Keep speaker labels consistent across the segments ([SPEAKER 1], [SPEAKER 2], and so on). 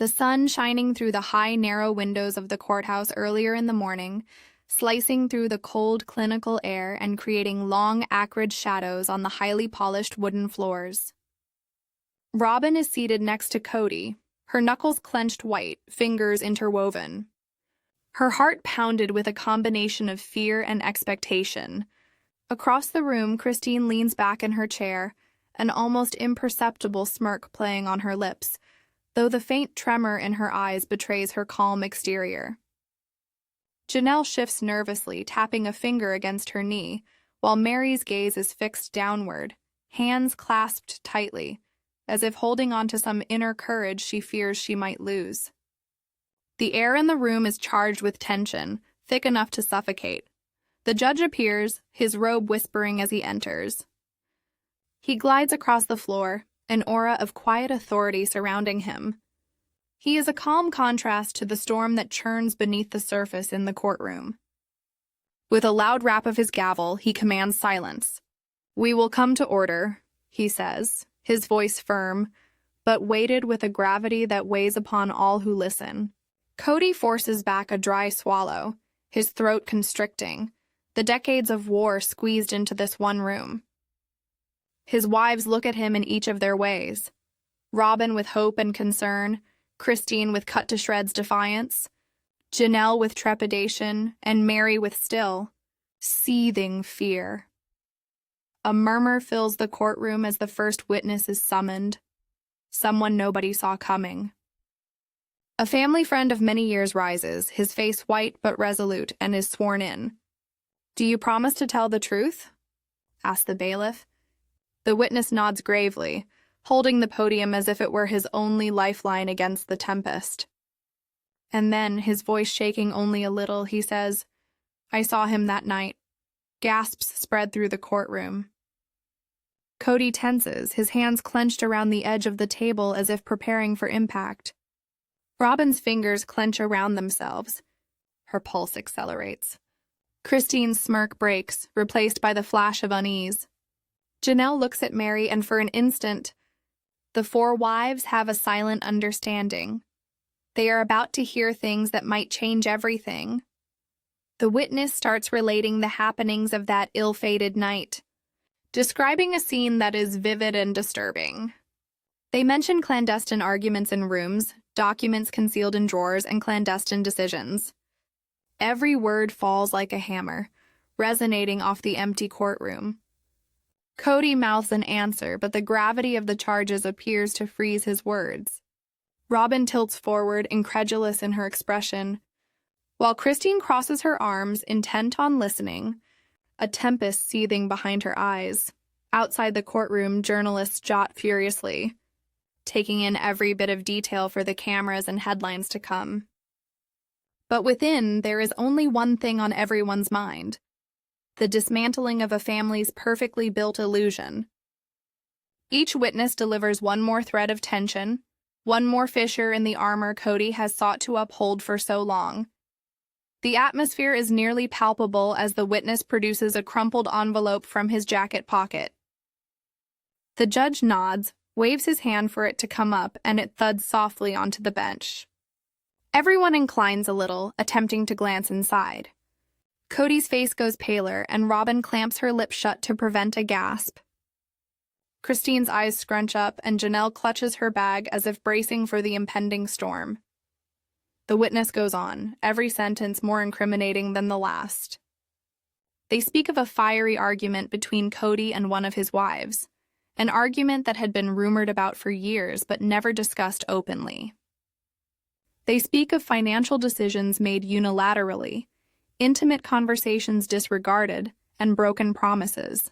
[SPEAKER 1] the sun shining through the high, narrow windows of the courthouse earlier in the morning, slicing through the cold, clinical air and creating long, acrid shadows on the highly polished wooden floors. Robyn is seated next to Kody, her knuckles clenched white, fingers interwoven. Her heart pounded with a combination of fear and expectation. Across the room, Christine leans back in her chair, an almost imperceptible smirk playing on her lips, though the faint tremor in her eyes betrays her calm exterior. Janelle shifts nervously, tapping a finger against her knee, while Meri's gaze is fixed downward, hands clasped tightly, as if holding on to some inner courage she fears she might lose. The air in the room is charged with tension, thick enough to suffocate. The judge appears, his robe whispering as he enters. He glides across the floor, an aura of quiet authority surrounding him. He is a calm contrast to the storm that churns beneath the surface in the courtroom. With a loud rap of his gavel, he commands silence. "We will come to order," he says, his voice firm, but weighted with a gravity that weighs upon all who listen. Kody forces back a dry swallow, his throat constricting, the decades of war squeezed into this one room. His wives look at him in each of their ways. Robyn with hope and concern, Christine with cut-to-shreds defiance, Janelle with trepidation, and Meri with still, seething fear. A murmur fills the courtroom as the first witness is summoned, someone nobody saw coming. A family friend of many years rises, his face white but resolute, and is sworn in. "Do you promise to tell the truth?" asks the bailiff. The witness nods gravely, holding the podium as if it were his only lifeline against the tempest. And then, his voice shaking only a little, he says, "I saw him that night." Gasps spread through the courtroom. Kody tenses, his hands clenched around the edge of the table as if preparing for impact. Robyn's fingers clench around themselves. Her pulse accelerates. Christine's smirk breaks, replaced by the flash of unease. Janelle looks at Meri, and for an instant, the four wives have a silent understanding. They are about to hear things that might change everything. The witness starts relating the happenings of that ill-fated night, describing a scene that is vivid and disturbing. They mention clandestine arguments in rooms, documents concealed in drawers, and clandestine decisions. Every word falls like a hammer, resonating off the empty courtroom. Kody mouths an answer, but the gravity of the charges appears to freeze his words. Robyn tilts forward, incredulous in her expression, while Christine crosses her arms, intent on listening, a tempest seething behind her eyes. Outside the courtroom, journalists jot furiously, taking in every bit of detail for the cameras and headlines to come. But within, there is only one thing on everyone's mind: the dismantling of a family's perfectly built illusion. Each witness delivers one more thread of tension, one more fissure in the armor Kody has sought to uphold for so long. The atmosphere is nearly palpable as the witness produces a crumpled envelope from his jacket pocket. The judge nods, waves his hand for it to come up, and it thuds softly onto the bench. Everyone inclines a little, attempting to glance inside. Kody's face goes paler, and Robyn clamps her lips shut to prevent a gasp. Christine's eyes scrunch up, and Janelle clutches her bag as if bracing for the impending storm. The witness goes on, every sentence more incriminating than the last. They speak of a fiery argument between Kody and one of his wives, an argument that had been rumored about for years but never discussed openly. They speak of financial decisions made unilaterally, intimate conversations disregarded, and broken promises.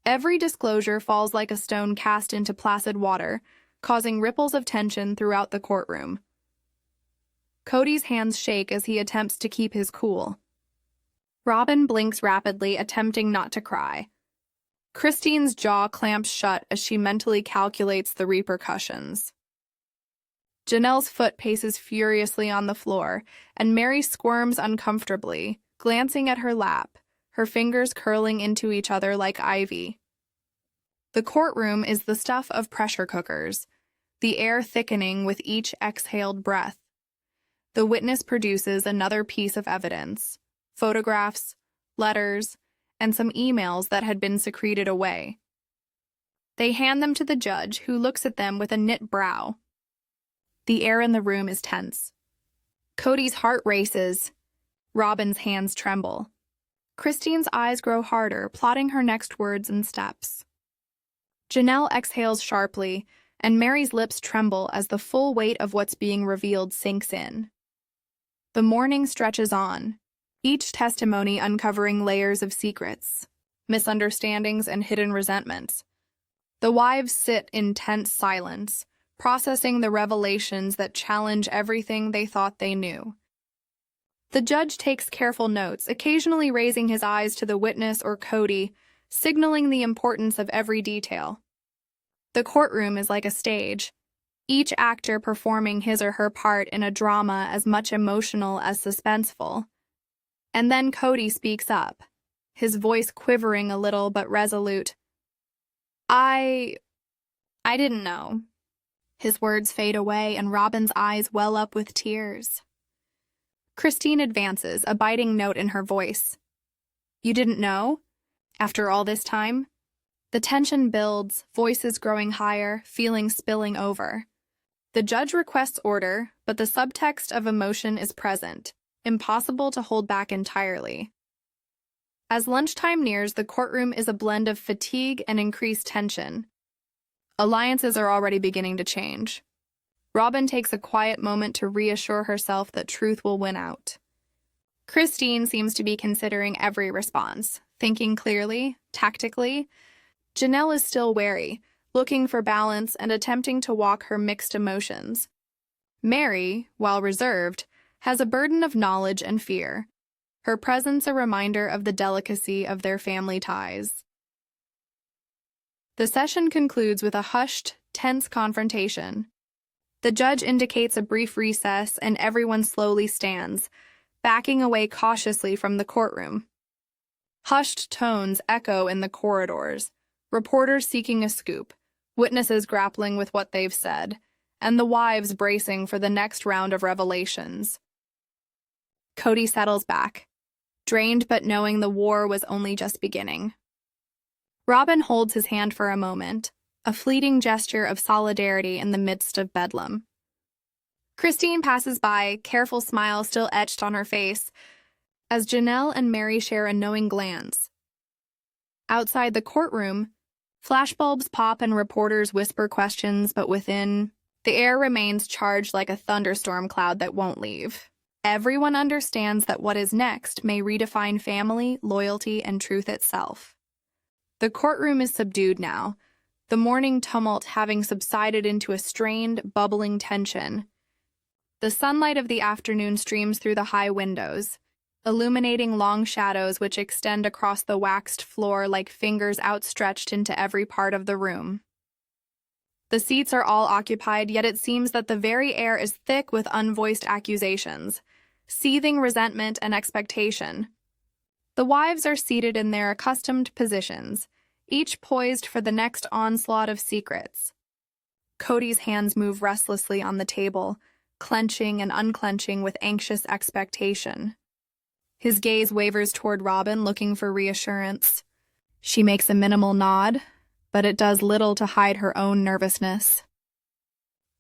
[SPEAKER 1] Every disclosure falls like a stone cast into placid water, causing ripples of tension throughout the courtroom. Kody's hands shake as he attempts to keep his cool. Robyn blinks rapidly, attempting not to cry. Christine's jaw clamps shut as she mentally calculates the repercussions. Janelle's foot paces furiously on the floor, and Meri squirms uncomfortably, glancing at her lap, her fingers curling into each other like ivy. The courtroom is the stuff of pressure cookers. the air thickening with each exhaled breath. The witness produces another piece of evidence: photographs, letters, and some emails that had been secreted away. They hand them to the judge, who looks at them with a knit brow. The air in the room is tense. Kody's heart races. Robyn's hands tremble. Christine's eyes grow harder, plotting her next words and steps. Janelle exhales sharply, and Meri's lips tremble as the full weight of what's being revealed sinks in. The morning stretches on, each testimony uncovering layers of secrets, misunderstandings, and hidden resentments. The wives sit in tense silence, processing the revelations that challenge everything they thought they knew. The judge takes careful notes, occasionally raising his eyes to the witness or Kody, signaling the importance of every detail. The courtroom is like a stage, each actor performing his or her part in a drama as much emotional as suspenseful. And then Kody speaks up, his voice quivering a little but resolute. I didn't know. His words fade away and Robyn's eyes well up with tears. Christine advances, a biting note in her voice. You didn't know? After all this time? The tension builds, voices growing higher, feelings spilling over. The judge requests order, but the subtext of emotion is present, impossible to hold back entirely. As lunchtime nears, the courtroom is a blend of fatigue and increased tension. Alliances are already beginning to change. Robyn takes a quiet moment to reassure herself that truth will win out. Christine seems to be considering every response, thinking clearly, tactically. Janelle is still wary, looking for balance and attempting to walk her mixed emotions. Meri, while reserved, has a burden of knowledge and fear, her presence a reminder of the delicacy of their family ties. The session concludes with a hushed, tense confrontation. The judge indicates a brief recess and everyone slowly stands, backing away cautiously from the courtroom. Hushed tones echo in the corridors, reporters seeking a scoop, witnesses grappling with what they've said, and the wives bracing for the next round of revelations. Kody settles back, drained but knowing the war was only just beginning. Robyn holds his hand for a moment, a fleeting gesture of solidarity in the midst of bedlam. Christine passes by, careful smile still etched on her face, as Janelle and Meri share a knowing glance. Outside the courtroom, flashbulbs pop and reporters whisper questions, but within, the air remains charged like a thunderstorm cloud that won't leave. Everyone understands that what is next may redefine family, loyalty, and truth itself. The courtroom is subdued now, the morning tumult having subsided into a strained, bubbling tension. The sunlight of the afternoon streams through the high windows, illuminating long shadows which extend across the waxed floor like fingers outstretched into every part of the room. The seats are all occupied, yet it seems that the very air is thick with unvoiced accusations, seething resentment and expectation. The wives are seated in their accustomed positions, each poised for the next onslaught of secrets. Kody's hands move restlessly on the table, clenching and unclenching with anxious expectation. His gaze wavers toward Robyn, looking for reassurance. She makes a minimal nod, but it does little to hide her own nervousness.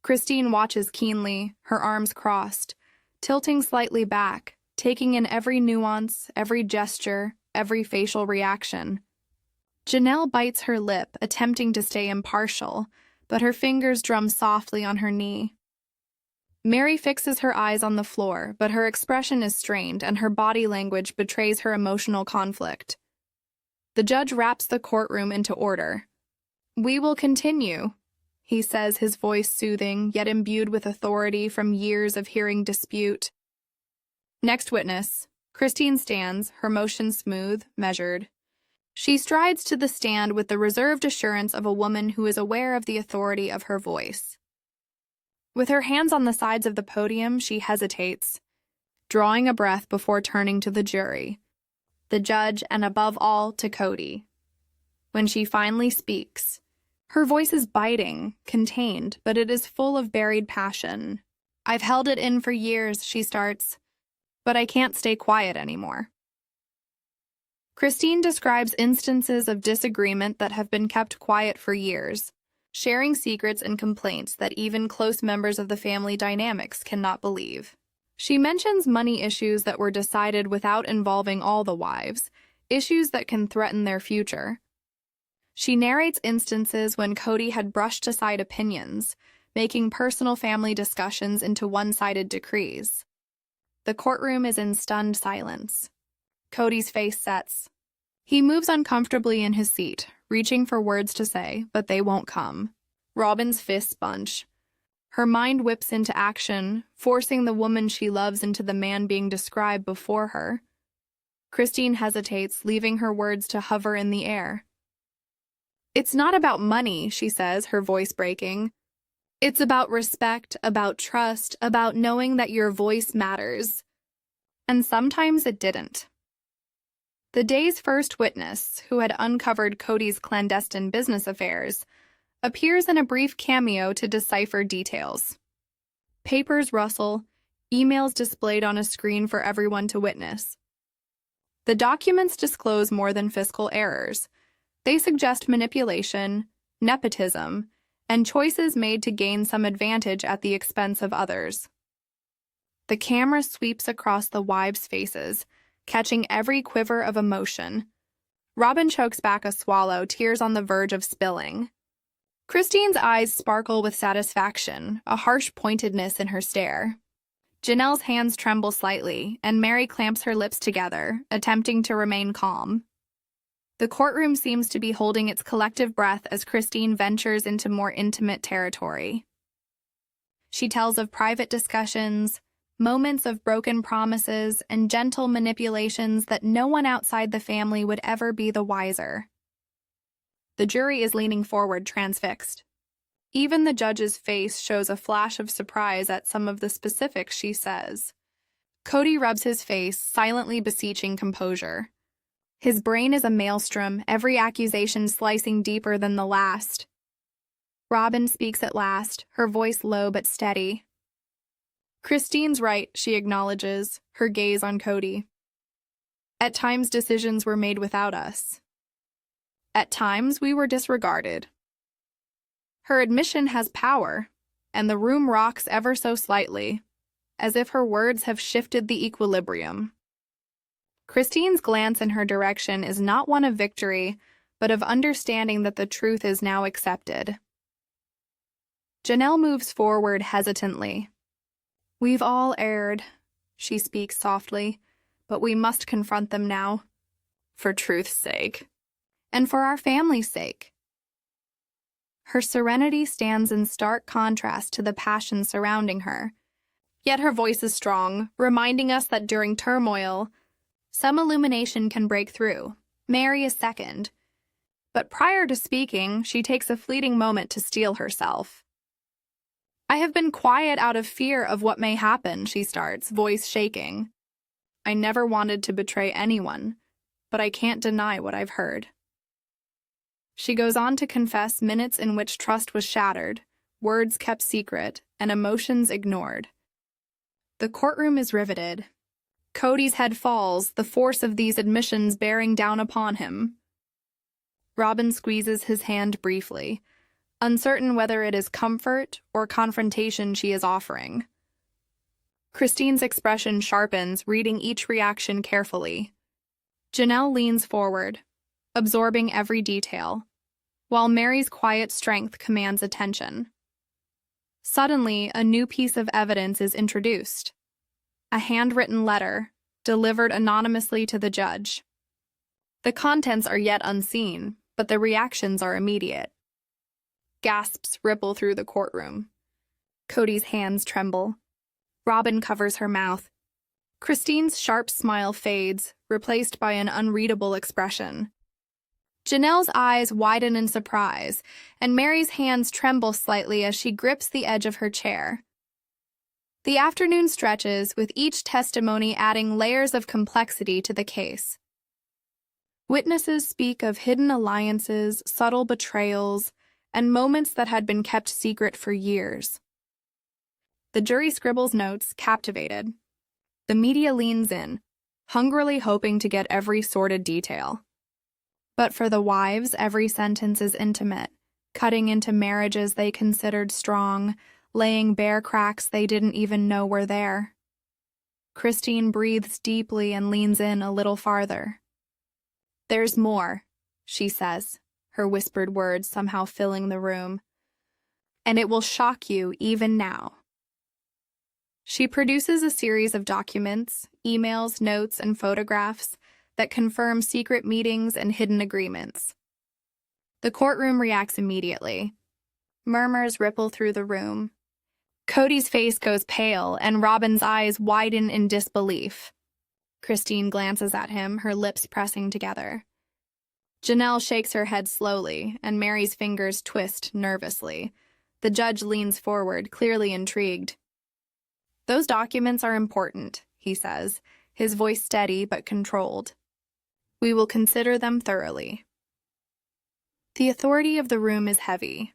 [SPEAKER 1] Christine watches keenly, her arms crossed, tilting slightly back, taking in every nuance, every gesture, every facial reaction. Janelle bites her lip, attempting to stay impartial, but her fingers drum softly on her knee. Meri fixes her eyes on the floor, but her expression is strained and her body language betrays her emotional conflict. The judge wraps the courtroom into order. "We will continue," he says, his voice soothing, yet imbued with authority from years of hearing dispute. Next witness. Christine stands, her motion smooth, measured. She strides to the stand with the reserved assurance of a woman who is aware of the authority of her voice. With her hands on the sides of the podium, she hesitates, drawing a breath before turning to the jury, the judge, and above all, to Kody. When she finally speaks, Her voice is biting, contained, but it is full of buried passion. "I've held it in for years," she starts, "but I can't stay quiet anymore." Christine describes instances of disagreement that have been kept quiet for years, sharing secrets and complaints that even close members of the family dynamics cannot believe. She mentions money issues that were decided without involving all the wives, issues that can threaten their future. She narrates instances when Kody had brushed aside opinions, making personal family discussions into one-sided decrees. The courtroom is in stunned silence. Kody's face sets. He moves uncomfortably in his seat, reaching for words to say, but they won't come. Robyn's fists bunch. Her mind whips into action, forcing the woman she loves into the man being described before her. Christine hesitates, leaving her words to hover in the air. "It's not about money," she says, her voice breaking. "It's about respect, about trust, about knowing that your voice matters." And sometimes it didn't. The day's first witness, who had uncovered Kody's clandestine business affairs, appears in a brief cameo to decipher details. Papers rustle, emails displayed on a screen for everyone to witness. The documents disclose more than fiscal errors. They suggest manipulation, nepotism, and choices made to gain some advantage at the expense of others. The camera sweeps across the wives' faces, catching every quiver of emotion. Robyn chokes back a swallow, tears on the verge of spilling. Christine's eyes sparkle with satisfaction, a harsh pointedness in her stare. Janelle's hands tremble slightly, and Meri clamps her lips together, attempting to remain calm. The courtroom seems to be holding its collective breath as Christine ventures into more intimate territory. She tells of private discussions, moments of broken promises, and gentle manipulations that no one outside the family would ever be the wiser. The jury is leaning forward, transfixed. Even the judge's face shows a flash of surprise at some of the specifics she says. Kody rubs his face, silently beseeching composure. His brain is a maelstrom, every accusation slicing deeper than the last. Robyn speaks at last, her voice low but steady. "Christine's right," she acknowledges, her gaze on Kody. "At times decisions were made without us. At times we were disregarded." Her admission has power, and the room rocks ever so slightly, as if her words have shifted the equilibrium. Christine's glance in her direction is not one of victory, but of understanding that the truth is now accepted. Janelle moves forward hesitantly. "We've all erred," she speaks softly, "but we must confront them now. For truth's sake. And for our family's sake." Her serenity stands in stark contrast to the passion surrounding her. Yet her voice is strong, reminding us that during turmoil, some illumination can break through. Meri is second. But prior to speaking, she takes a fleeting moment to steel herself. "I have been quiet out of fear of what may happen," she starts, voice shaking. "I never wanted to betray anyone, but I can't deny what I've heard." She goes on to confess minutes in which trust was shattered, words kept secret, and emotions ignored. The courtroom is riveted. Kody's head falls, the force of these admissions bearing down upon him. Robyn squeezes his hand briefly, uncertain whether it is comfort or confrontation she is offering. Christine's expression sharpens, reading each reaction carefully. Janelle leans forward, absorbing every detail, while Meri's quiet strength commands attention. Suddenly, a new piece of evidence is introduced. A handwritten letter, delivered anonymously to the judge. The contents are yet unseen, but the reactions are immediate. Gasps ripple through the courtroom. Kody's hands tremble. Robyn covers her mouth. Christine's sharp smile fades, replaced by an unreadable expression. Janelle's eyes widen in surprise, and Meri's hands tremble slightly as she grips the edge of her chair. The afternoon stretches, with each testimony adding layers of complexity to the case. Witnesses speak of hidden alliances, subtle betrayals, and moments that had been kept secret for years. The jury scribbles notes, captivated. The media leans in, hungrily hoping to get every sordid detail. But for the wives, every sentence is intimate, cutting into marriages they considered strong, laying bare cracks they didn't even know were there. Christine breathes deeply and leans in a little farther. "There's more," she says, her whispered words somehow filling the room. "And it will shock you even now." She produces a series of documents, emails, notes, and photographs that confirm secret meetings and hidden agreements. The courtroom reacts immediately. Murmurs ripple through the room. Kody's face goes pale, and Robyn's eyes widen in disbelief. Christine glances at him, her lips pressing together. Janelle shakes her head slowly, and Meri's fingers twist nervously. The judge leans forward, clearly intrigued. "Those documents are important," he says, his voice steady but controlled. "We will consider them thoroughly." The authority of the room is heavy.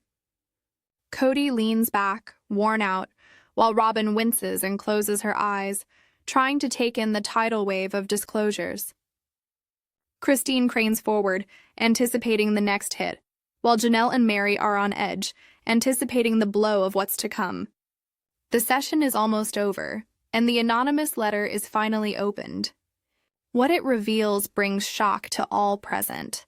[SPEAKER 1] Kody leans back, worn out, while Robyn winces and closes her eyes, trying to take in the tidal wave of disclosures. Christine cranes forward, anticipating the next hit, while Janelle and Meri are on edge, anticipating the blow of what's to come. The session is almost over, and the anonymous letter is finally opened. What it reveals brings shock to all present.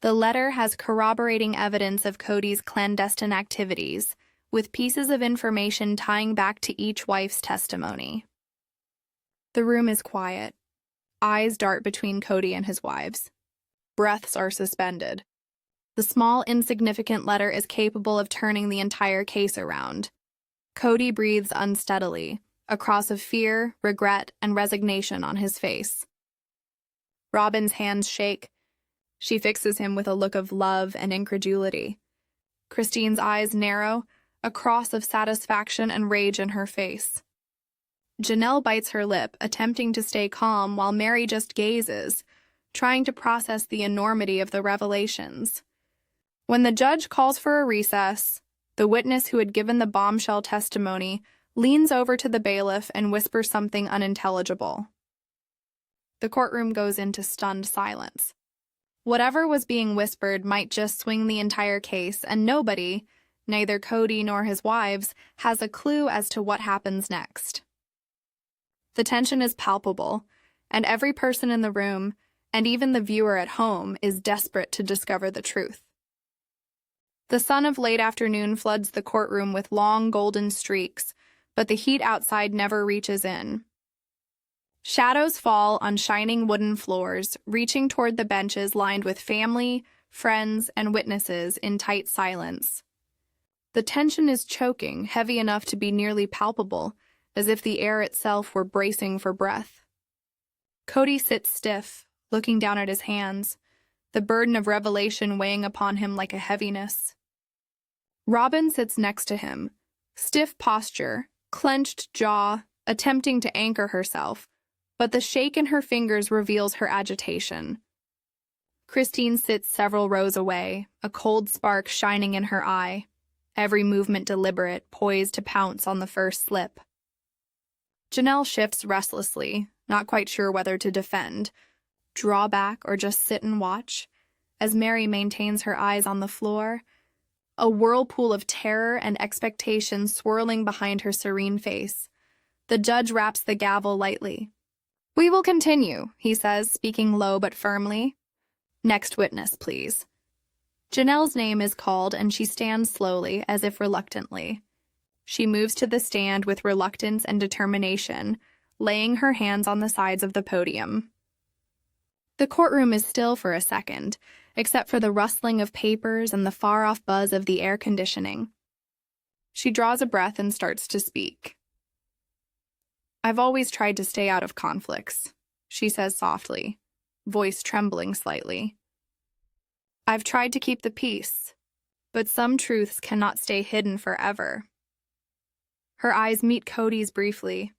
[SPEAKER 1] The letter has corroborating evidence of Kody's clandestine activities, with pieces of information tying back to each wife's testimony. The room is quiet. Eyes dart between Kody and his wives. Breaths are suspended. The small, insignificant letter is capable of turning the entire case around. Kody breathes unsteadily, a cross of fear, regret, and resignation on his face. Robyn's hands shake. She fixes him with a look of love and incredulity. Christine's eyes narrow, a cross of satisfaction and rage in her face. Janelle bites her lip, attempting to stay calm while Meri just gazes, trying to process the enormity of the revelations. When the judge calls for a recess, the witness who had given the bombshell testimony leans over to the bailiff and whispers something unintelligible. The courtroom goes into stunned silence. Whatever was being whispered might just swing the entire case, and nobody, neither Kody nor his wives, has a clue as to what happens next. The tension is palpable, and every person in the room, and even the viewer at home, is desperate to discover the truth. The sun of late afternoon floods the courtroom with long golden streaks, but the heat outside never reaches in. Shadows fall on shining wooden floors, reaching toward the benches lined with family, friends, and witnesses in tight silence. The tension is choking, heavy enough to be nearly palpable, as if the air itself were bracing for breath. Kody sits stiff, looking down at his hands, the burden of revelation weighing upon him like a heaviness. Robyn sits next to him, stiff posture, clenched jaw, attempting to anchor herself, but the shake in her fingers reveals her agitation. Christine sits several rows away, a cold spark shining in her eye, every movement deliberate, poised to pounce on the first slip. Janelle shifts restlessly, not quite sure whether to defend, draw back, or just sit and watch, as Meri maintains her eyes on the floor, a whirlpool of terror and expectation swirling behind her serene face. The judge raps the gavel lightly. "We will continue," he says, speaking low but firmly. "Next witness, please." Janelle's name is called, and she stands slowly, as if reluctantly. She moves to the stand with reluctance and determination, laying her hands on the sides of the podium. The courtroom is still for a second, except for the rustling of papers and the far-off buzz of the air conditioning. She draws a breath and starts to speak. "I've always tried to stay out of conflicts," she says softly, voice trembling slightly. "I've tried to keep the peace, but some truths cannot stay hidden forever." Her eyes meet Kody's briefly,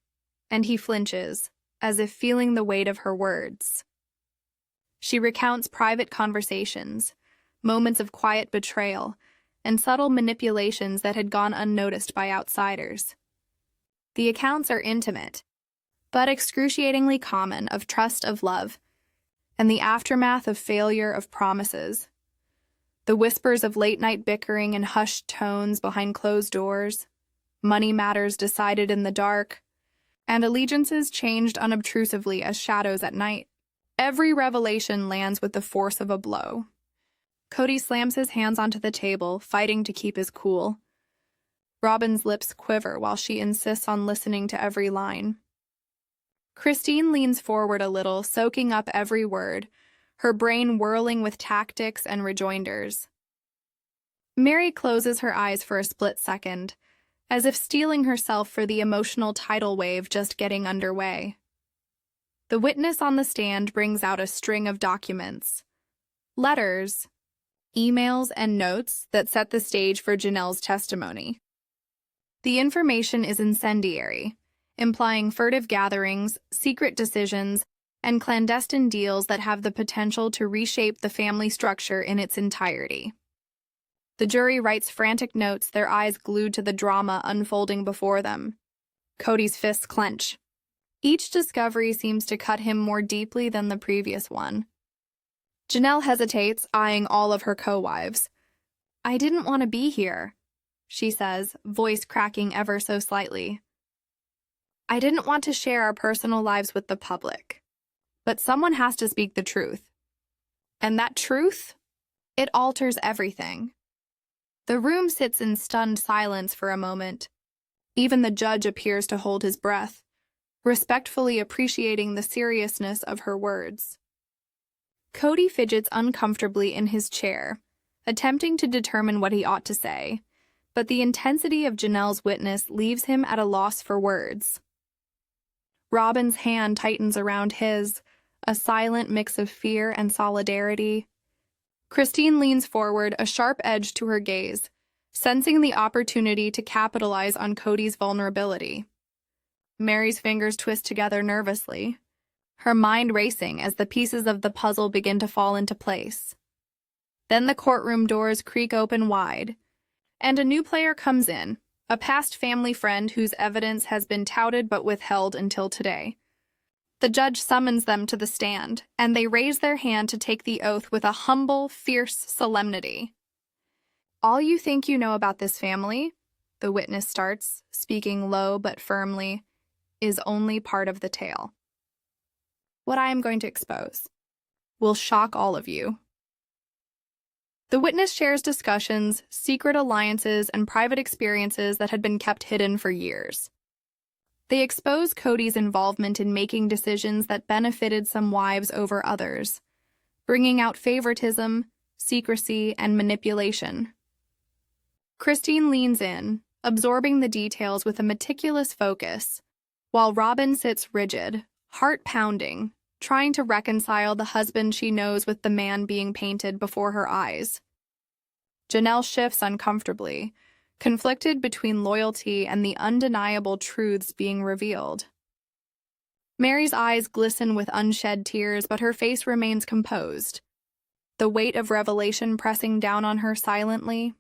[SPEAKER 1] and he flinches, as if feeling the weight of her words. She recounts private conversations, moments of quiet betrayal, and subtle manipulations that had gone unnoticed by outsiders. The accounts are intimate, but excruciatingly common, of trust, of love, and the aftermath of failure of promises. The whispers of late-night bickering and hushed tones behind closed doors, money matters decided in the dark, and allegiances changed unobtrusively as shadows at night. Every revelation lands with the force of a blow. Kody slams his hands onto the table, fighting to keep his cool. Robyn's lips quiver while she insists on listening to every line. Christine leans forward a little, soaking up every word, her brain whirling with tactics and rejoinders. Meri closes her eyes for a split second, as if steeling herself for the emotional tidal wave just getting underway. The witness on the stand brings out a string of documents, letters, emails, and notes that set the stage for Janelle's testimony. The information is incendiary, implying furtive gatherings, secret decisions, and clandestine deals that have the potential to reshape the family structure in its entirety. The jury writes frantic notes, their eyes glued to the drama unfolding before them. Kody's fists clench. Each discovery seems to cut him more deeply than the previous one. Janelle hesitates, eyeing all of her co-wives. "I didn't want to be here," she says, voice cracking ever so slightly. "I didn't want to share our personal lives with the public. But someone has to speak the truth. And that truth? It alters everything." The room sits in stunned silence for a moment. Even the judge appears to hold his breath, respectfully appreciating the seriousness of her words. Kody fidgets uncomfortably in his chair, attempting to determine what he ought to say, but the intensity of Janelle's witness leaves him at a loss for words. Robyn's hand tightens around his, a silent mix of fear and solidarity. Christine leans forward, a sharp edge to her gaze, sensing the opportunity to capitalize on Kody's vulnerability. Meri's fingers twist together nervously, her mind racing as the pieces of the puzzle begin to fall into place. Then the courtroom doors creak open wide, and a new player comes in, a past family friend whose evidence has been touted but withheld until today. The judge summons them to the stand, and they raise their hand to take the oath with a humble, fierce solemnity. "All you think you know about this family," the witness starts, speaking low but firmly, "is only part of the tale. What I am going to expose will shock all of you." The witness shares discussions, secret alliances, and private experiences that had been kept hidden for years. They expose Kody's involvement in making decisions that benefited some wives over others, bringing out favoritism, secrecy, and manipulation. Christine leans in, absorbing the details with a meticulous focus, while Robyn sits rigid, heart pounding, trying to reconcile the husband she knows with the man being painted before her eyes. Janelle shifts uncomfortably, conflicted between loyalty and the undeniable truths being revealed. Meri's eyes glisten with unshed tears, but her face remains composed, the weight of revelation pressing down on her silently.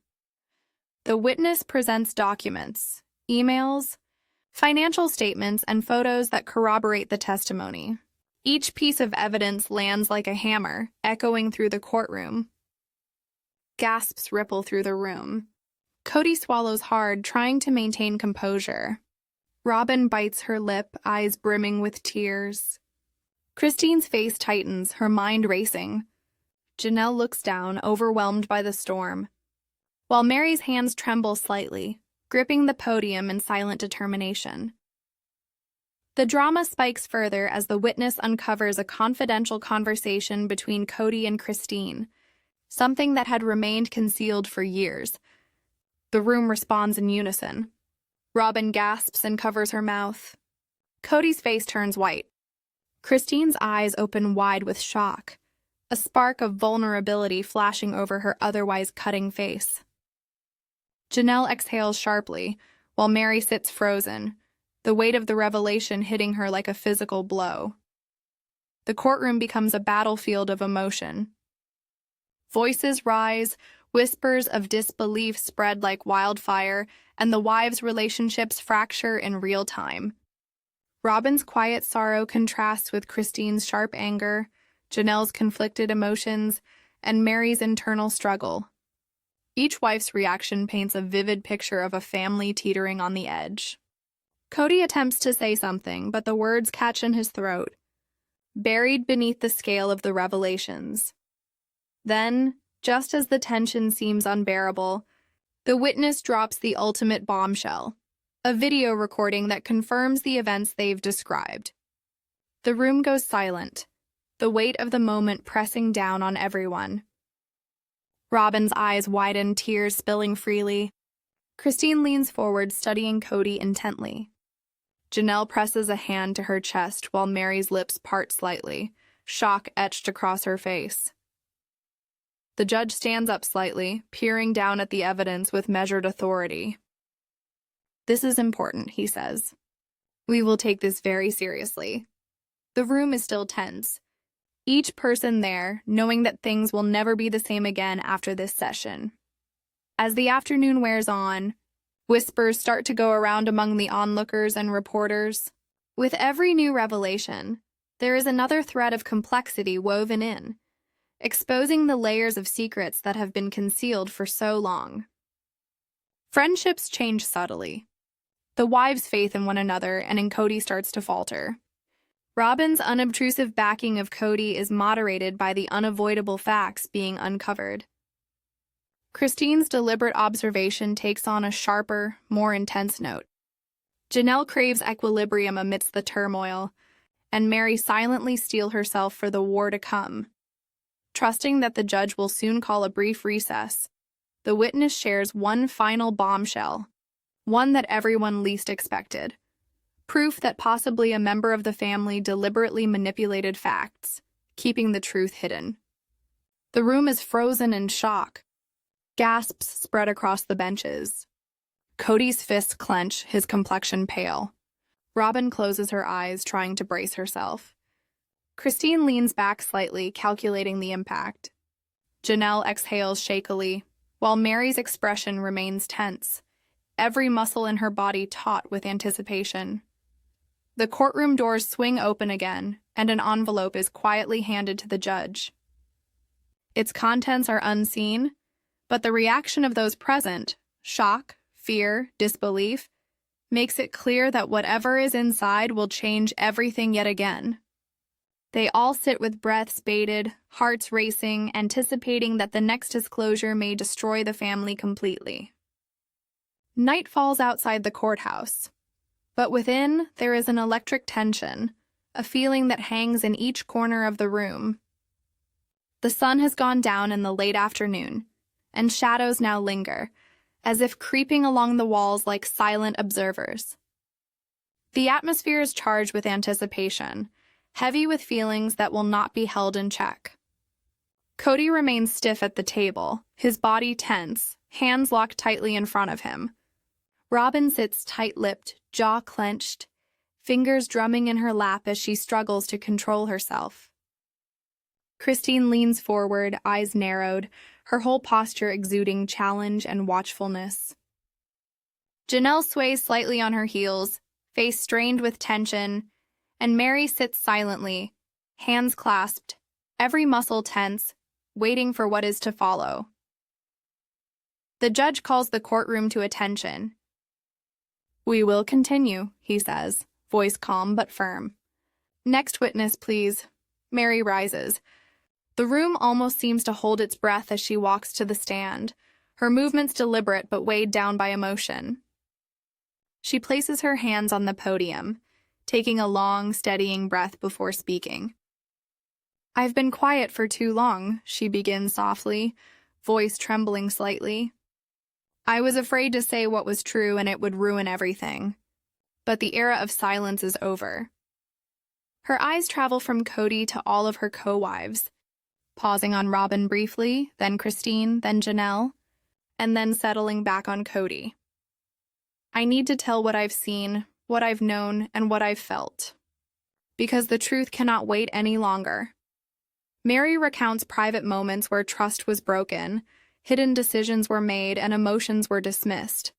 [SPEAKER 1] The witness presents documents, emails, financial statements, and photos that corroborate the testimony. Each piece of evidence lands like a hammer, echoing through the courtroom. Gasps ripple through the room. Kody swallows hard, trying to maintain composure. Robyn bites her lip, eyes brimming with tears. Christine's face tightens, her mind racing. Janelle looks down, overwhelmed by the storm, while Meri's hands tremble slightly, gripping the podium in silent determination. The drama spikes further as the witness uncovers a confidential conversation between Kody and Christine, something that had remained concealed for years. The room responds in unison. Robyn gasps and covers her mouth. Kody's face turns white. Christine's eyes open wide with shock, a spark of vulnerability flashing over her otherwise cutting face. Janelle exhales sharply, while Meri sits frozen, the weight of the revelation hitting her like a physical blow. The courtroom becomes a battlefield of emotion. Voices rise, Whispers of disbelief spread like wildfire, and the wives' relationships fracture in real time. Robyn's quiet sorrow contrasts with Christine's sharp anger, Janelle's conflicted emotions, and Meri's internal struggle. Each wife's reaction paints a vivid picture of a family teetering on the edge. Kody attempts to say something, but the words catch in his throat, buried beneath the scale of the revelations. Then, just as the tension seems unbearable, the witness drops the ultimate bombshell, a video recording that confirms the events they've described. The room goes silent, the weight of the moment pressing down on everyone. Robyn's eyes widen, tears spilling freely. Christine leans forward, studying Kody intently. Janelle presses a hand to her chest while Meri's lips part slightly, shock etched across her face. The judge stands up slightly, peering down at the evidence with measured authority. "This is important," he says. "We will take this very seriously." The room is still tense, each person there knowing that things will never be the same again after this session. As the afternoon wears on, whispers start to go around among the onlookers and reporters. With every new revelation, there is another thread of complexity woven in, exposing the layers of secrets that have been concealed for so long. Friendships change subtly. The wives' faith in one another and in Kody starts to falter. Robyn's unobtrusive backing of Kody is moderated by the unavoidable facts being uncovered. Christine's deliberate observation takes on a sharper, more intense note. Janelle craves equilibrium amidst the turmoil, and Meri silently steels herself for the war to come. Trusting that the judge will soon call a brief recess, the witness shares one final bombshell, one that everyone least expected. Proof that possibly a member of the family deliberately manipulated facts, keeping the truth hidden. The room is frozen in shock. Gasps spread across the benches. Kody's fists clench, his complexion pale. Robyn closes her eyes, trying to brace herself. Christine leans back slightly, calculating the impact. Janelle exhales shakily, while Meri's expression remains tense, every muscle in her body taut with anticipation. The courtroom doors swing open again, and an envelope is quietly handed to the judge. Its contents are unseen, but the reaction of those present, shock, fear, disbelief, makes it clear that whatever is inside will change everything yet again. They all sit with breaths bated, hearts racing, anticipating that the next disclosure may destroy the family completely. Night falls outside the courthouse, but within there is an electric tension, a feeling that hangs in each corner of the room. The sun has gone down in the late afternoon, and shadows now linger, as if creeping along the walls like silent observers. The atmosphere is charged with anticipation, heavy with feelings that will not be held in check. Kody remains stiff at the table, his body tense, hands locked tightly in front of him. Robyn sits tight-lipped, jaw clenched, fingers drumming in her lap as she struggles to control herself. Christine leans forward, eyes narrowed, her whole posture exuding challenge and watchfulness. Janelle sways slightly on her heels, face strained with tension, and Meri sits silently, hands clasped, every muscle tense, waiting for what is to follow. The judge calls the courtroom to attention. "We will continue," he says, voice calm but firm. "Next witness, please." Meri rises. The room almost seems to hold its breath as she walks to the stand, her movements deliberate but weighed down by emotion. She places her hands on the podium, taking a long, steadying breath before speaking. "I've been quiet for too long," she begins softly, voice trembling slightly. "I was afraid to say what was true and it would ruin everything. But the era of silence is over." Her eyes travel from Kody to all of her co-wives, pausing on Robyn briefly, then Christine, then Janelle, and then settling back on Kody. "I need to tell what I've seen, what I've known, and what I've felt. Because the truth cannot wait any longer." Meri recounts private moments where trust was broken, Hidden decisions were made and emotions were dismissed.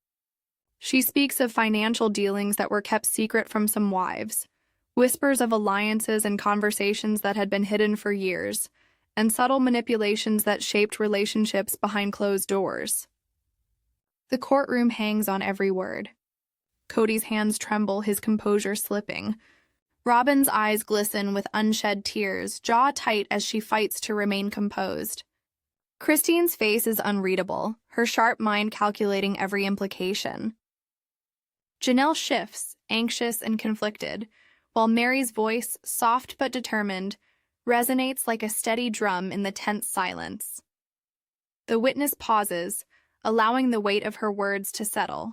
[SPEAKER 1] She speaks of financial dealings that were kept secret from some wives, whispers of alliances and conversations that had been hidden for years, and subtle manipulations that shaped relationships behind closed doors. The courtroom hangs on every word. Kody's hands tremble, his composure slipping. Robyn's eyes glisten with unshed tears, jaw tight as she fights to remain composed. Christine's face is unreadable, her sharp mind calculating every implication. Janelle shifts, anxious and conflicted, while Meri's voice, soft but determined, resonates like a steady drum in the tense silence. The witness pauses, allowing the weight of her words to settle.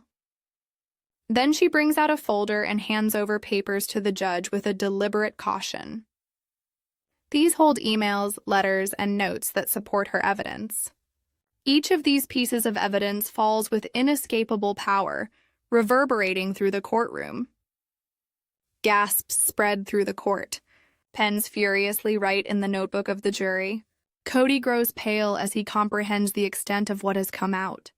[SPEAKER 1] Then she brings out a folder and hands over papers to the judge with a deliberate caution. These hold emails, letters, and notes that support her evidence. Each of these pieces of evidence falls with inescapable power, reverberating through the courtroom. Gasps spread through the court. Pens furiously write in the notebook of the jury. Kody grows pale as he comprehends the extent of what has come out.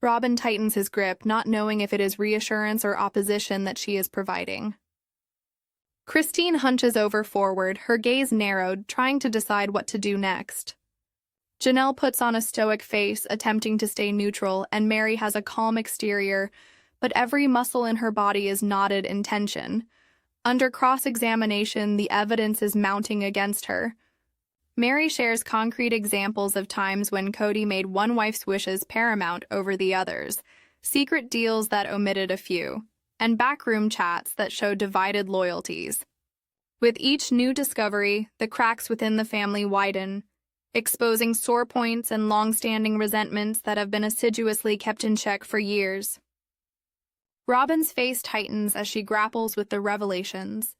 [SPEAKER 1] Robyn tightens his grip, not knowing if it is reassurance or opposition that she is providing. Christine hunches over forward, her gaze narrowed, trying to decide what to do next. Janelle puts on a stoic face, attempting to stay neutral, and Meri has a calm exterior, but every muscle in her body is knotted in tension. Under cross-examination, the evidence is mounting against her. Meri shares concrete examples of times when Kody made one wife's wishes paramount over the others, secret deals that omitted a few, and backroom chats that showed divided loyalties. With each new discovery, the cracks within the family widen, exposing sore points and long-standing resentments that have been assiduously kept in check for years. Robyn's face tightens as she grapples with the revelations.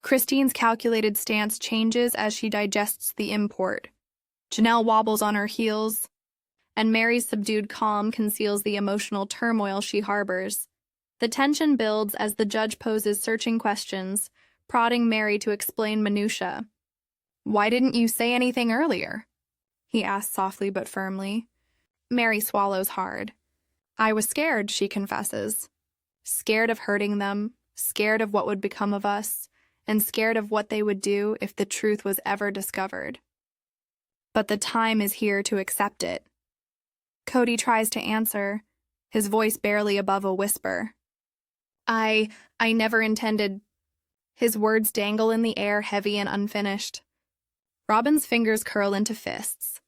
[SPEAKER 1] Christine's calculated stance changes as she digests the import. Janelle wobbles on her heels, and Meri's subdued calm conceals the emotional turmoil she harbors. The tension builds as the judge poses searching questions, prodding Meri to explain minutiae. "Why didn't you say anything earlier?" he asks softly but firmly. Meri swallows hard. "I was scared," she confesses. "Scared of hurting them, scared of what would become of us, and scared of what they would do if the truth was ever discovered. But the time is here to accept it." Kody tries to answer, his voice barely above a whisper. I never intended." His words dangle in the air, heavy and unfinished. Robyn's fingers curl into fists.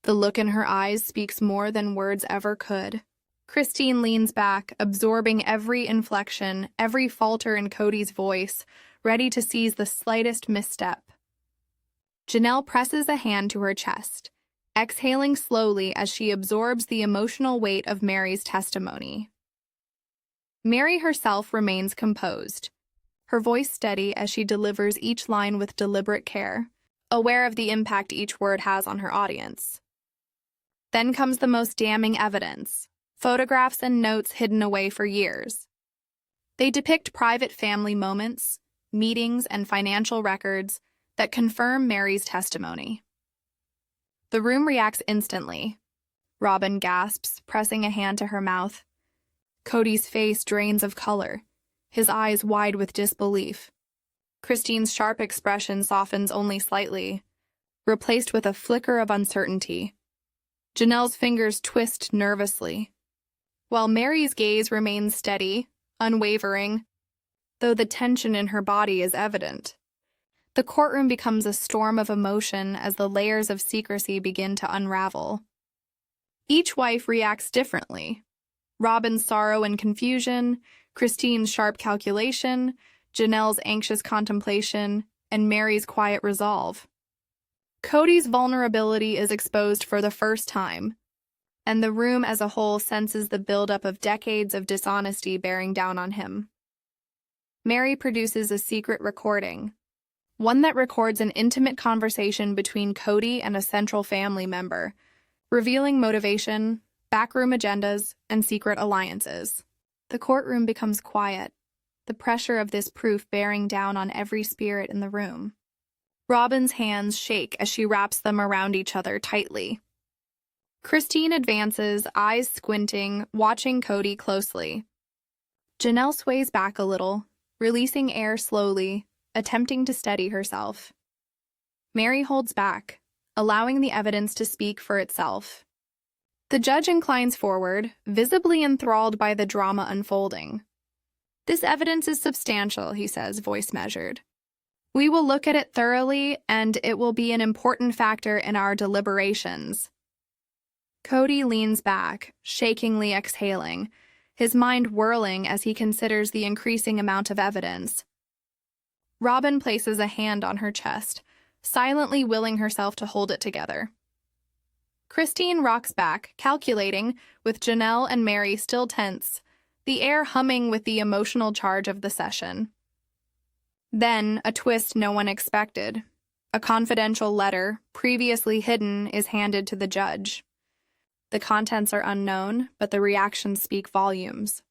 [SPEAKER 1] The look in her eyes speaks more than words ever could. Christine leans back, absorbing every inflection, every falter in Kody's voice, ready to seize the slightest misstep. Janelle presses a hand to her chest, exhaling slowly as she absorbs the emotional weight of Meri's testimony. Meri herself remains composed, her voice steady as she delivers each line with deliberate care, aware of the impact each word has on her audience. Then comes the most damning evidence, photographs and notes hidden away for years. They depict private family moments, meetings, and financial records that confirm Meri's testimony. The room reacts instantly. Robyn gasps, pressing a hand to her mouth. Kody's face drains of color, his eyes wide with disbelief. Christine's sharp expression softens only slightly, replaced with a flicker of uncertainty. Janelle's fingers twist nervously, while Meri's gaze remains steady, unwavering, though the tension in her body is evident. The courtroom becomes a storm of emotion as the layers of secrecy begin to unravel. Each wife reacts differently. Robyn's sorrow and confusion, Christine's sharp calculation, Janelle's anxious contemplation, and Meri's quiet resolve. Kody's vulnerability is exposed for the first time, and the room as a whole senses the buildup of decades of dishonesty bearing down on him. Meri produces a secret recording, one that records an intimate conversation between Kody and a central family member, revealing motivation, backroom agendas, and secret alliances. The courtroom becomes quiet, the pressure of this proof bearing down on every spirit in the room. Robyn's hands shake as she wraps them around each other tightly. Christine advances, eyes squinting, watching Kody closely. Janelle sways back a little, releasing air slowly, attempting to steady herself. Meri holds back, allowing the evidence to speak for itself. The judge inclines forward, visibly enthralled by the drama unfolding. "This evidence is substantial," he says, voice measured. "We will look at it thoroughly, and it will be an important factor in our deliberations." Kody leans back, shakingly exhaling, his mind whirling as he considers the increasing amount of evidence. Robyn places a hand on her chest, silently willing herself to hold it together. Christine rocks back, calculating, with Janelle and Meri still tense, the air humming with the emotional charge of the session. Then, a twist no one expected. A confidential letter, previously hidden, is handed to the judge. The contents are unknown, but the reactions speak volumes.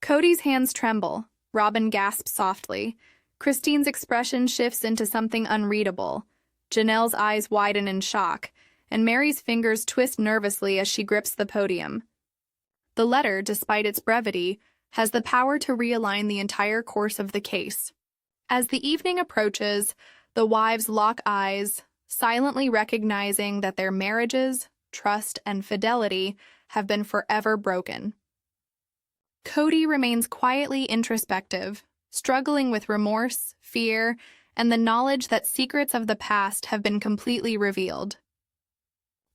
[SPEAKER 1] Kody's hands tremble. Robyn gasps softly. Christine's expression shifts into something unreadable. Janelle's eyes widen in shock, and Meri's fingers twist nervously as she grips the podium. The letter, despite its brevity, has the power to realign the entire course of the case. As the evening approaches, the wives lock eyes, silently recognizing that their marriages, trust, and fidelity have been forever broken. Kody remains quietly introspective, struggling with remorse, fear, and the knowledge that secrets of the past have been completely revealed.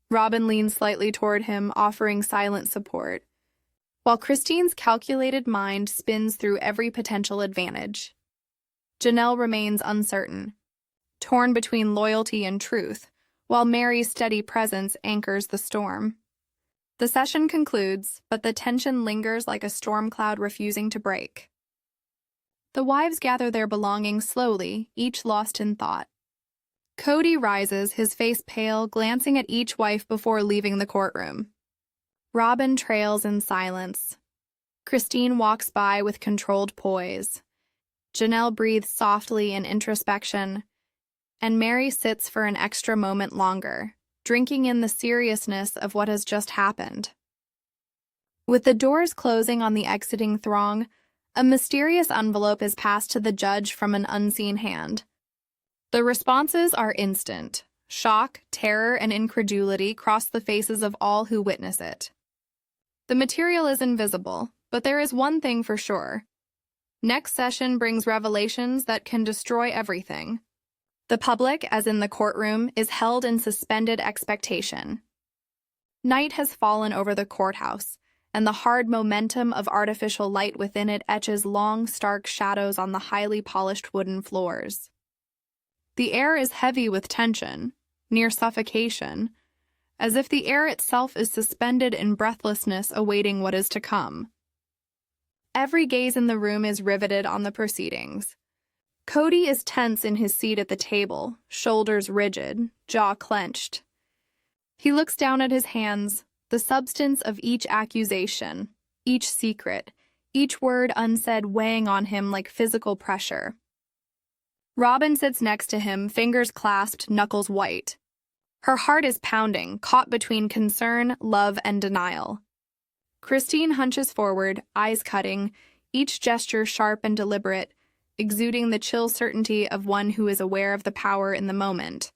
[SPEAKER 1] Robyn leans slightly toward him, offering silent support, while Christine's calculated mind spins through every potential advantage. Janelle remains uncertain, torn between loyalty and truth, while Meri's steady presence anchors the storm. The session concludes, but the tension lingers like a storm cloud refusing to break. The wives gather their belongings slowly, each lost in thought. Kody rises, his face pale, glancing at each wife before leaving the courtroom. Robyn trails in silence. Christine walks by with controlled poise. Janelle breathes softly in introspection, and Meri sits for an extra moment longer, drinking in the seriousness of what has just happened. With the doors closing on the exiting throng, a mysterious envelope is passed to the judge from an unseen hand. The responses are instant. Shock, terror, and incredulity cross the faces of all who witness it. The material is invisible, but there is one thing for sure. Next session brings revelations that can destroy everything. The public, as in the courtroom, is held in suspended expectation. Night has fallen over the courthouse, and the hard momentum of artificial light within it etches long, stark shadows on the highly polished wooden floors. The air is heavy with tension, near suffocation, as if the air itself is suspended in breathlessness awaiting what is to come. Every gaze in the room is riveted on the proceedings. Kody is tense in his seat at the table, shoulders rigid, jaw clenched. He looks down at his hands, the substance of each accusation, each secret, each word unsaid weighing on him like physical pressure. Robyn sits next to him, fingers clasped, knuckles white. Her heart is pounding, caught between concern, love, and denial. Christine hunches forward, eyes cutting, each gesture sharp and deliberate, exuding the chill certainty of one who is aware of the power in the moment.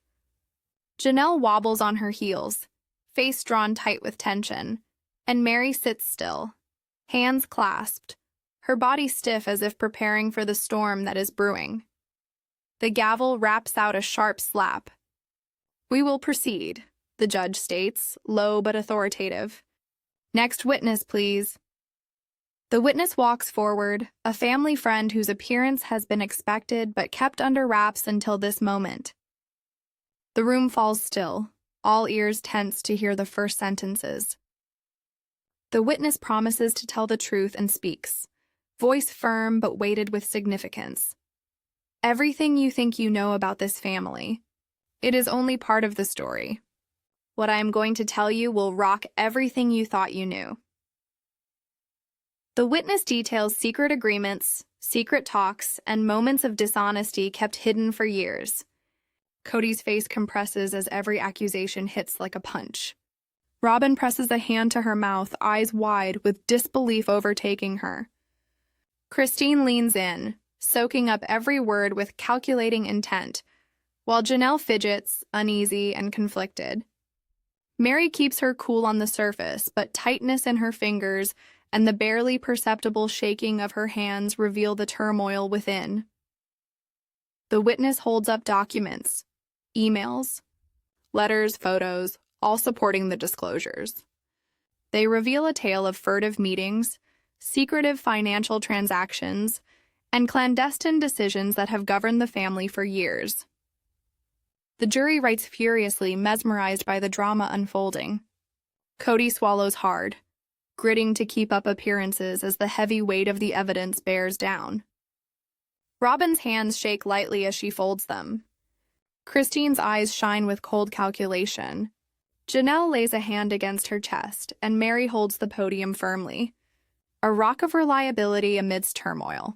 [SPEAKER 1] Janelle wobbles on her heels, face drawn tight with tension, and Meri sits still, hands clasped, her body stiff as if preparing for the storm that is brewing. The gavel raps out a sharp slap. "We will proceed," the judge states, low but authoritative. "Next witness, please." The witness walks forward, a family friend whose appearance has been expected but kept under wraps until this moment. The room falls still, all ears tense to hear the first sentences. The witness promises to tell the truth and speaks, voice firm but weighted with significance. "Everything you think you know about this family. It is only part of the story. What I am going to tell you will rock everything you thought you knew." The witness details secret agreements, secret talks, and moments of dishonesty kept hidden for years. Kody's face compresses as every accusation hits like a punch. Robyn presses a hand to her mouth, eyes wide, with disbelief overtaking her. Christine leans in, soaking up every word with calculating intent, while Janelle fidgets, uneasy and conflicted. Meri keeps her cool on the surface, but tightness in her fingers and the barely perceptible shaking of her hands reveal the turmoil within. The witness holds up documents, emails, letters, photos, all supporting the disclosures. They reveal a tale of furtive meetings, secretive financial transactions, and clandestine decisions that have governed the family for years. The jury writes furiously, mesmerized by the drama unfolding. Kody swallows hard, gritting to keep up appearances as the heavy weight of the evidence bears down. Robyn's hands shake lightly as she folds them. Christine's eyes shine with cold calculation. Janelle lays a hand against her chest, and Meri holds the podium firmly, a rock of reliability amidst turmoil.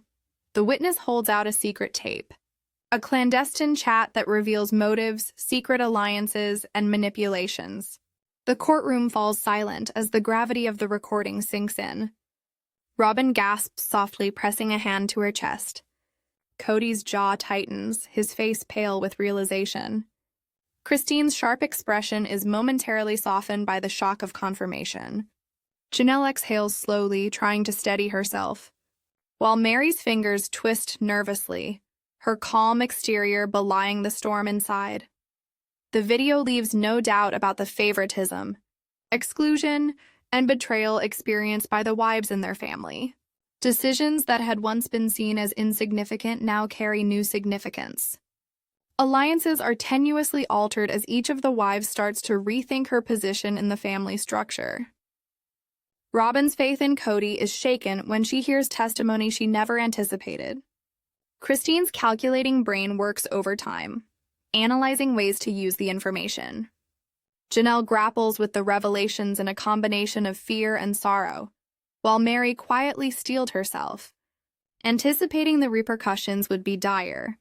[SPEAKER 1] The witness holds out a secret tape, a clandestine chat that reveals motives, secret alliances, and manipulations. The courtroom falls silent as the gravity of the recording sinks in. Robyn gasps softly, pressing a hand to her chest. Kody's jaw tightens, his face pale with realization. Christine's sharp expression is momentarily softened by the shock of confirmation. Janelle exhales slowly, trying to steady herself, while Meri's fingers twist nervously, her calm exterior belying the storm inside. The video leaves no doubt about the favoritism, exclusion, and betrayal experienced by the wives in their family. Decisions that had once been seen as insignificant now carry new significance. Alliances are tenuously altered as each of the wives starts to rethink her position in the family structure. Robyn's faith in Kody is shaken when she hears testimony she never anticipated. Christine's calculating brain works overtime, analyzing ways to use the information. Janelle grapples with the revelations in a combination of fear and sorrow, while Meri quietly steeled herself, anticipating the repercussions would be dire.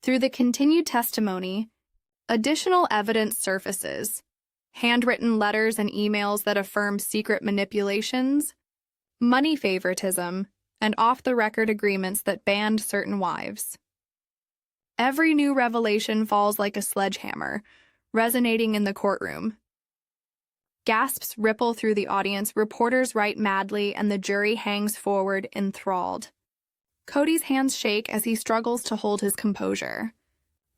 [SPEAKER 1] Through the continued testimony, additional evidence surfaces, handwritten letters and emails that affirm secret manipulations, money favoritism, and off-the-record agreements that banned certain wives. Every new revelation falls like a sledgehammer, resonating in the courtroom. Gasps ripple through the audience, reporters write madly, and the jury hangs forward, enthralled. Kody's hands shake as he struggles to hold his composure.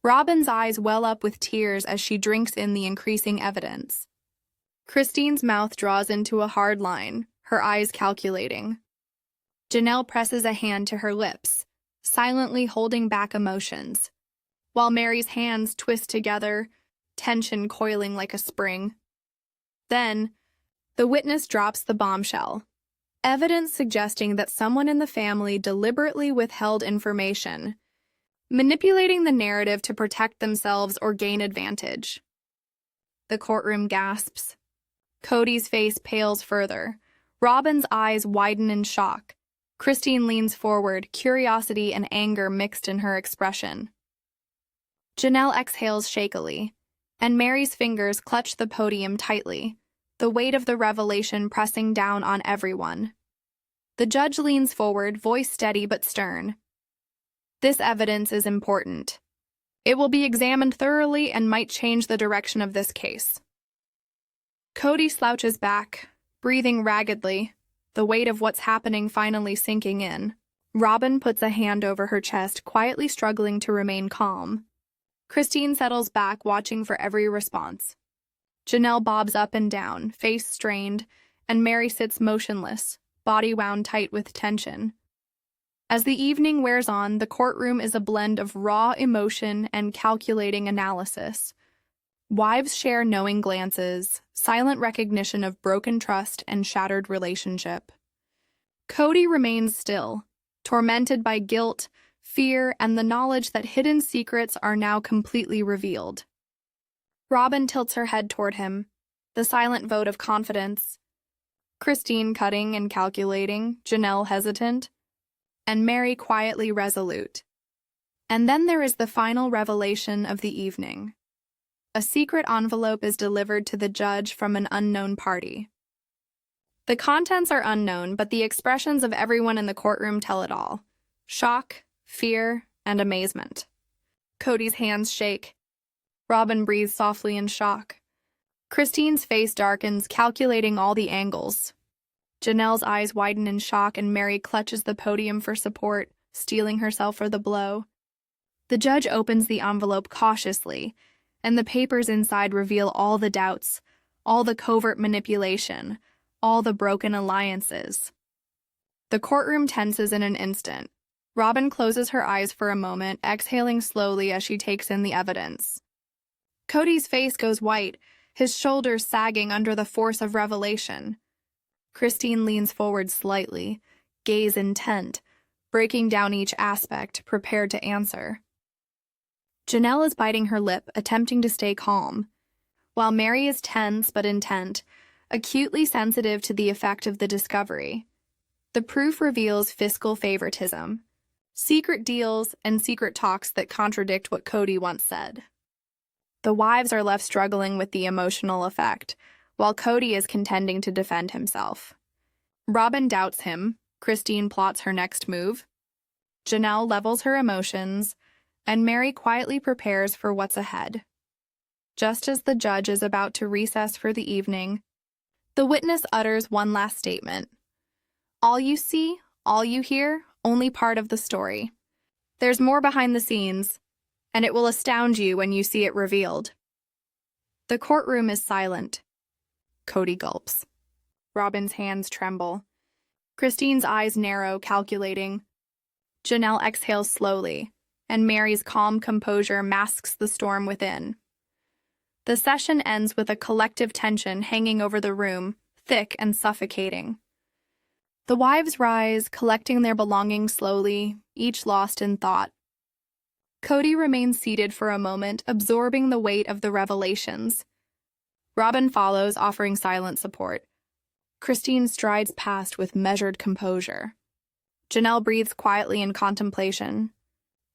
[SPEAKER 1] Robyn's eyes well up with tears as she drinks in the increasing evidence. Christine's mouth draws into a hard line, her eyes calculating. Janelle presses a hand to her lips, silently holding back emotions, while Meri's hands twist together, tension coiling like a spring. Then, the witness drops the bombshell. Evidence suggesting that someone in the family deliberately withheld information, manipulating the narrative to protect themselves or gain advantage. The courtroom gasps. Kody's face pales further. Robyn's eyes widen in shock. Christine leans forward, curiosity and anger mixed in her expression. Janelle exhales shakily, and Meri's fingers clutch the podium tightly, the weight of the revelation pressing down on everyone. The judge leans forward, voice steady but stern. This evidence is important. It will be examined thoroughly and might change the direction of this case. Kody slouches back, breathing raggedly, the weight of what's happening finally sinking in. Robyn puts a hand over her chest, quietly struggling to remain calm. Christine settles back, watching for every response. Janelle bobs up and down, face strained, and Meri sits motionless, body wound tight with tension. As the evening wears on, the courtroom is a blend of raw emotion and calculating analysis. Wives share knowing glances, silent recognition of broken trust and shattered relationship. Kody remains still, tormented by guilt, fear, and the knowledge that hidden secrets are now completely revealed. Robyn tilts her head toward him, the silent vote of confidence. Christine cutting and calculating, Janelle hesitant, and Meri quietly resolute. And then there is the final revelation of the evening. A secret envelope is delivered to the judge from an unknown party. The contents are unknown, but the expressions of everyone in the courtroom tell it all. Shock, fear, and amazement. Kody's hands shake. Robyn breathes softly in shock. Christine's face darkens, calculating all the angles. Janelle's eyes widen in shock, and Meri clutches the podium for support, steeling herself for the blow. The judge opens the envelope cautiously, and the papers inside reveal all the doubts, all the covert manipulation, all the broken alliances. The courtroom tenses in an instant. Robyn closes her eyes for a moment, exhaling slowly as she takes in the evidence. Kody's face goes white, his shoulders sagging under the force of revelation. Christine leans forward slightly, gaze intent, breaking down each aspect, prepared to answer. Janelle is biting her lip, attempting to stay calm, while Meri is tense but intent, acutely sensitive to the effect of the discovery. The proof reveals fiscal favoritism, secret deals, and secret talks that contradict what Kody once said. The wives are left struggling with the emotional effect, while Kody is contending to defend himself. Robyn doubts him, Christine plots her next move, Janelle levels her emotions, and Meri quietly prepares for what's ahead. Just as the judge is about to recess for the evening, the witness utters one last statement. All you see, all you hear, only part of the story. There's more behind the scenes, and it will astound you when you see it revealed. The courtroom is silent. Kody gulps. Robyn's hands tremble. Christine's eyes narrow, calculating. Janelle exhales slowly, and Meri's calm composure masks the storm within. The session ends with a collective tension hanging over the room, thick and suffocating. The wives rise, collecting their belongings slowly, each lost in thought. Kody remains seated for a moment, absorbing the weight of the revelations. Robyn follows, offering silent support. Christine strides past with measured composure. Janelle breathes quietly in contemplation.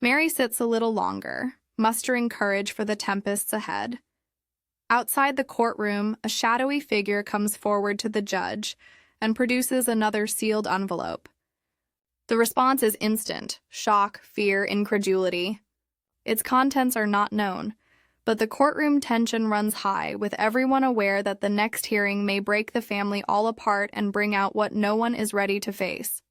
[SPEAKER 1] Meri sits a little longer, mustering courage for the tempests ahead. Outside the courtroom, a shadowy figure comes forward to the judge and produces another sealed envelope. The response is instant: shock, fear, incredulity. Its contents are not known, but the courtroom tension runs high, with everyone aware that the next hearing may break the family all apart and bring out what no one is ready to face.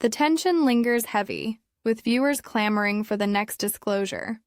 [SPEAKER 1] The tension lingers heavy, with viewers clamoring for the next disclosure.